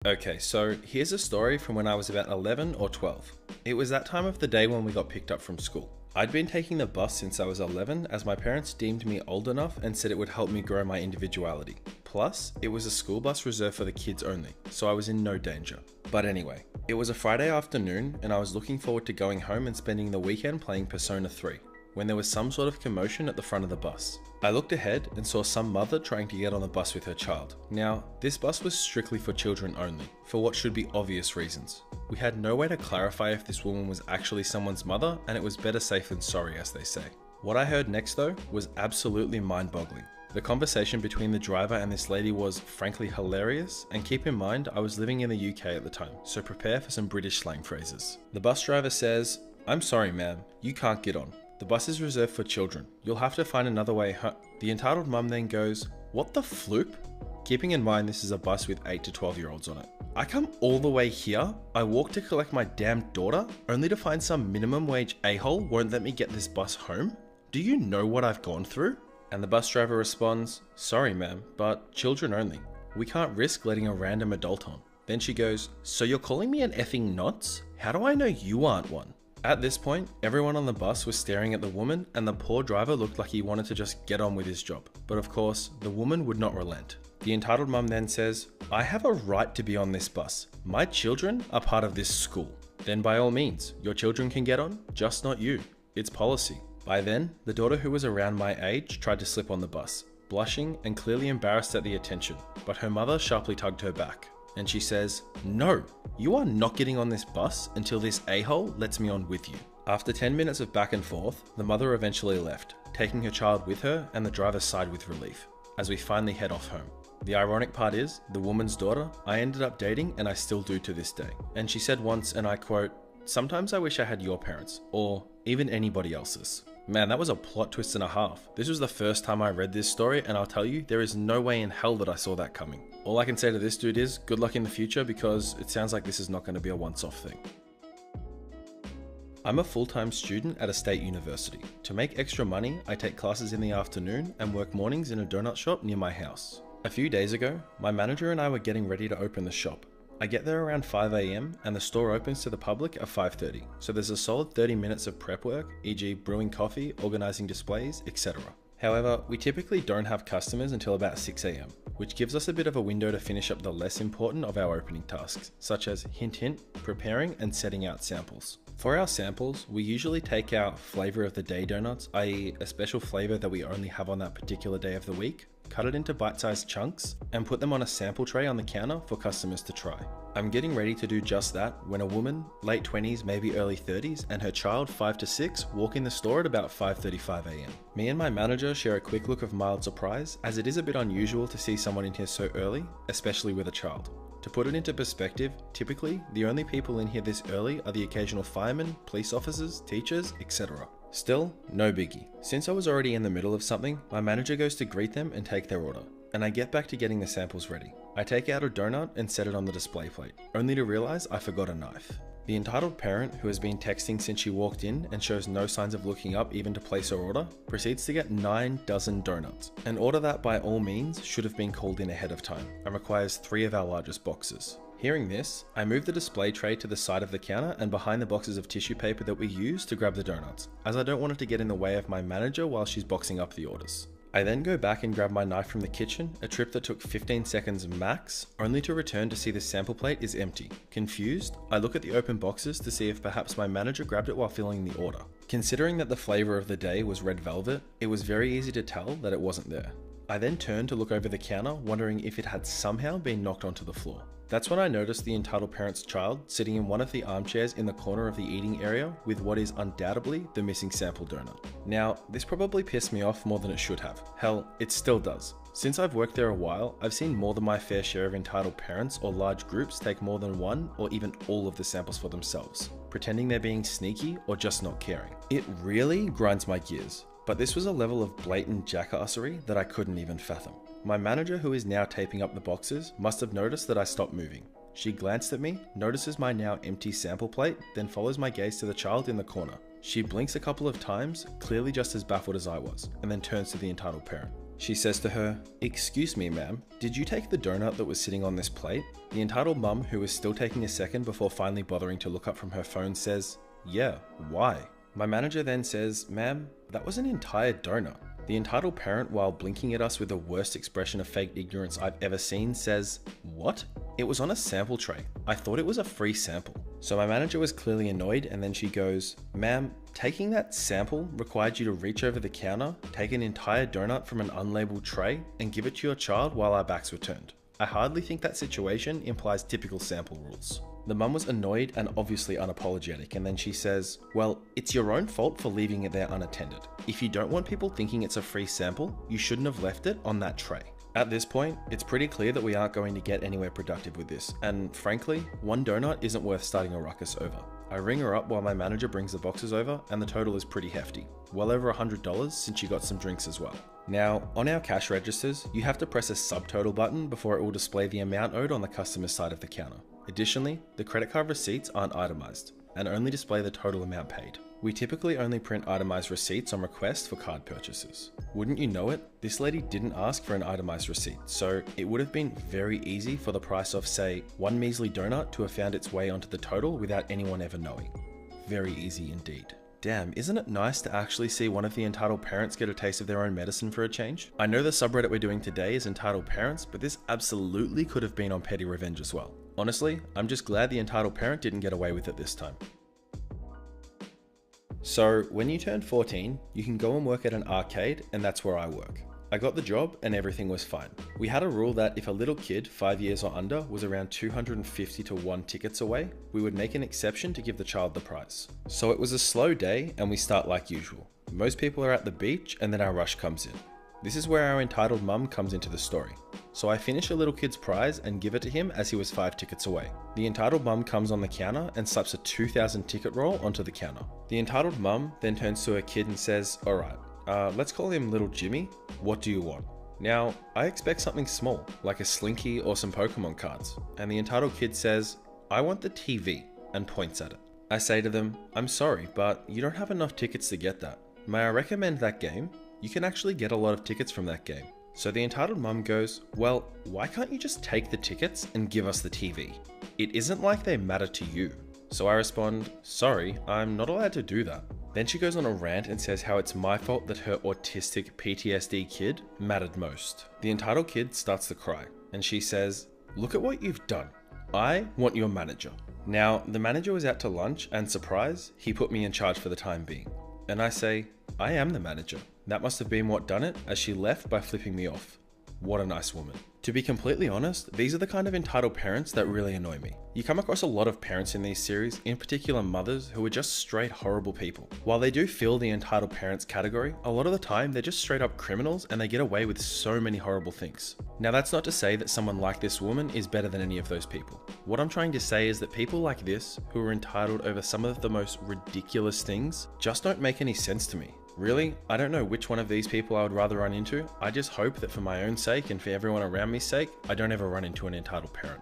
Okay, so here's a story from when I was about 11 or 12. It was that time of the day when we got picked up from school. I'd been taking the bus since I was 11 as my parents deemed me old enough and said it would help me grow my individuality. Plus, it was a school bus reserved for the kids only, so I was in no danger. But anyway, it was a Friday afternoon and I was looking forward to going home and spending the weekend playing Persona 3, when there was some sort of commotion at the front of the bus. I looked ahead and saw some mother trying to get on the bus with her child. Now, this bus was strictly for children only, for what should be obvious reasons. We had no way to clarify if this woman was actually someone's mother, and it was better safe than sorry, as they say. What I heard next though was absolutely mind-boggling. The conversation between the driver and this lady was frankly hilarious, and keep in mind I was living in the UK at the time, so prepare for some British slang phrases. The bus driver says, "I'm sorry ma'am, you can't get on. The bus is reserved for children. You'll have to find another way home." The entitled mum then goes, "What the floop?" Keeping in mind this is a bus with 8 to 12-year-olds on it. I come all the way here, I walk to collect my damn daughter, only to find some minimum wage a-hole won't let me get this bus home? Do you know what I've gone through? And the bus driver responds, "Sorry ma'am, but children only. We can't risk letting a random adult on." Then she goes, "So you're calling me an effing nonce? How do I know you aren't one?" At this point, everyone on the bus was staring at the woman and the poor driver looked like he wanted to just get on with his job. But of course, the woman would not relent. The entitled mum then says, "I have a right to be on this bus. My children are part of this school." Then by all means, your children can get on, just not you. It's policy. By then, the daughter who was around my age tried to slip on the bus, blushing and clearly embarrassed at the attention, but her mother sharply tugged her back. And she says, "No, you are not getting on this bus until this a-hole lets me on with you." After 10 minutes of back and forth, the mother eventually left, taking her child with her, and the driver sighed with relief, as we finally head off home. The ironic part is, the woman's daughter I ended up dating and I still do to this day. And she said once, and I quote, "Sometimes I wish I had your parents, or even anybody else's." Man, that was a plot twist and a half. This was the first time I read this story, and I'll tell you, there is no way in hell that I saw that coming. All I can say to this dude is, good luck in the future, because it sounds like this is not going to be a once-off thing. I'm a full-time student at a state university. To make extra money, I take classes in the afternoon and work mornings in a donut shop near my house. A few days ago, my manager and I were getting ready to open the shop. I get there around 5 AM and the store opens to the public at 5:30, so there's a solid 30 minutes of prep work, e.g. brewing coffee, organising displays, etc. However, we typically don't have customers until about 6 AM, which gives us a bit of a window to finish up the less important of our opening tasks, such as hint hint, preparing and setting out samples. For our samples, we usually take our flavour of the day donuts, i.e. a special flavour that we only have on that particular day of the week, cut it into bite-sized chunks, and put them on a sample tray on the counter for customers to try. I'm getting ready to do just that when a woman, late 20s, maybe early 30s, and her child, 5 to 6, walk in the store at about 5:35 AM. Me and my manager share a quick look of mild surprise, as it is a bit unusual to see someone in here so early, especially with a child. To put it into perspective, typically, the only people in here this early are the occasional firemen, police officers, teachers, etc. Still, no biggie. Since I was already in the middle of something, my manager goes to greet them and take their order, and I get back to getting the samples ready. I take out a donut and set it on the display plate, only to realize I forgot a knife. The entitled parent, who has been texting since she walked in and shows no signs of looking up even to place her order, proceeds to get 9 dozen donuts, an order that by all means should have been called in ahead of time, and requires 3 of our largest boxes. Hearing this, I move the display tray to the side of the counter and behind the boxes of tissue paper that we use to grab the donuts, as I don't want it to get in the way of my manager while she's boxing up the orders. I then go back and grab my knife from the kitchen, a trip that took 15 seconds max, only to return to see the sample plate is empty. Confused, I look at the open boxes to see if perhaps my manager grabbed it while filling the order. Considering that the flavour of the day was red velvet, it was very easy to tell that it wasn't there. I then turned to look over the counter, wondering if it had somehow been knocked onto the floor. That's when I noticed the entitled parent's child sitting in one of the armchairs in the corner of the eating area with what is undoubtedly the missing sample donut. Now, this probably pissed me off more than it should have. Hell, it still does. Since I've worked there a while, I've seen more than my fair share of entitled parents or large groups take more than one or even all of the samples for themselves, pretending they're being sneaky or just not caring. It really grinds my gears. But this was a level of blatant jackassery that I couldn't even fathom. My manager, who is now taping up the boxes, must have noticed that I stopped moving. She glanced at me, notices my now empty sample plate, then follows my gaze to the child in the corner. She blinks a couple of times, clearly just as baffled as I was, and then turns to the entitled parent. She says to her, "Excuse me, ma'am, did you take the donut that was sitting on this plate?" The entitled mum, who is still taking a second before finally bothering to look up from her phone, says, "Yeah, why?" My manager then says, "Ma'am, that was an entire donut." The entitled parent, while blinking at us with the worst expression of fake ignorance I've ever seen, says, "What? It was on a sample tray. I thought it was a free sample." So my manager was clearly annoyed, and then she goes, "Ma'am, taking that sample required you to reach over the counter, take an entire donut from an unlabeled tray, and give it to your child while our backs were turned. I hardly think that situation implies typical sample rules." The mum was annoyed and obviously unapologetic, and then she says, "Well, it's your own fault for leaving it there unattended. If you don't want people thinking it's a free sample, you shouldn't have left it on that tray." At this point, it's pretty clear that we aren't going to get anywhere productive with this, and frankly, one donut isn't worth starting a ruckus over. I ring her up while my manager brings the boxes over, and the total is pretty hefty. Well over $100 since she got some drinks as well. Now, on our cash registers, you have to press a subtotal button before it will display the amount owed on the customer's side of the counter. Additionally, the credit card receipts aren't itemized and only display the total amount paid. We typically only print itemized receipts on request for card purchases. Wouldn't you know it, this lady didn't ask for an itemized receipt, so it would have been very easy for the price of, say, one measly donut to have found its way onto the total without anyone ever knowing. Very easy indeed. Damn, isn't it nice to actually see one of the entitled parents get a taste of their own medicine for a change? I know the subreddit we're doing today is entitled parents, but this absolutely could have been on petty revenge as well. Honestly, I'm just glad the entitled parent didn't get away with it this time. So, when you turn 14, you can go and work at an arcade, and that's where I work. I got the job and everything was fine. We had a rule that if a little kid, 5 years or under, was around 250 to 1 tickets away, we would make an exception to give the child the prize. So it was a slow day and we start like usual. Most people are at the beach and then our rush comes in. This is where our entitled mum comes into the story. So I finish a little kid's prize and give it to him as he was 5 tickets away. The entitled mum comes on the counter and slaps a 2,000 ticket roll onto the counter. The entitled mum then turns to her kid and says, "Alright, let's call him little Jimmy. What do you want?" Now, I expect something small, like a Slinky or some Pokemon cards. And the entitled kid says, "I want the TV," and points at it. I say to them, "I'm sorry, but you don't have enough tickets to get that. May I recommend that game? You can actually get a lot of tickets from that game." So the entitled mum goes, "Well, why can't you just take the tickets and give us the TV? It isn't like they matter to you." So I respond, "Sorry, I'm not allowed to do that." Then she goes on a rant and says how it's my fault that her autistic PTSD kid mattered most. The entitled kid starts to cry, and she says, "Look at what you've done. I want your manager." Now, the manager was out to lunch, and surprise, he put me in charge for the time being. And I say, "I am the manager." That must have been what done it, as she left by flipping me off. What a nice woman. To be completely honest, these are the kind of entitled parents that really annoy me. You come across a lot of parents in these series, in particular mothers, who are just straight horrible people. While they do fill the entitled parents category, a lot of the time they're just straight up criminals and they get away with so many horrible things. Now that's not to say that someone like this woman is better than any of those people. What I'm trying to say is that people like this, who are entitled over some of the most ridiculous things, just don't make any sense to me. Really, I don't know which one of these people I would rather run into. I just hope that for my own sake and for everyone around me's sake, I don't ever run into an entitled parent.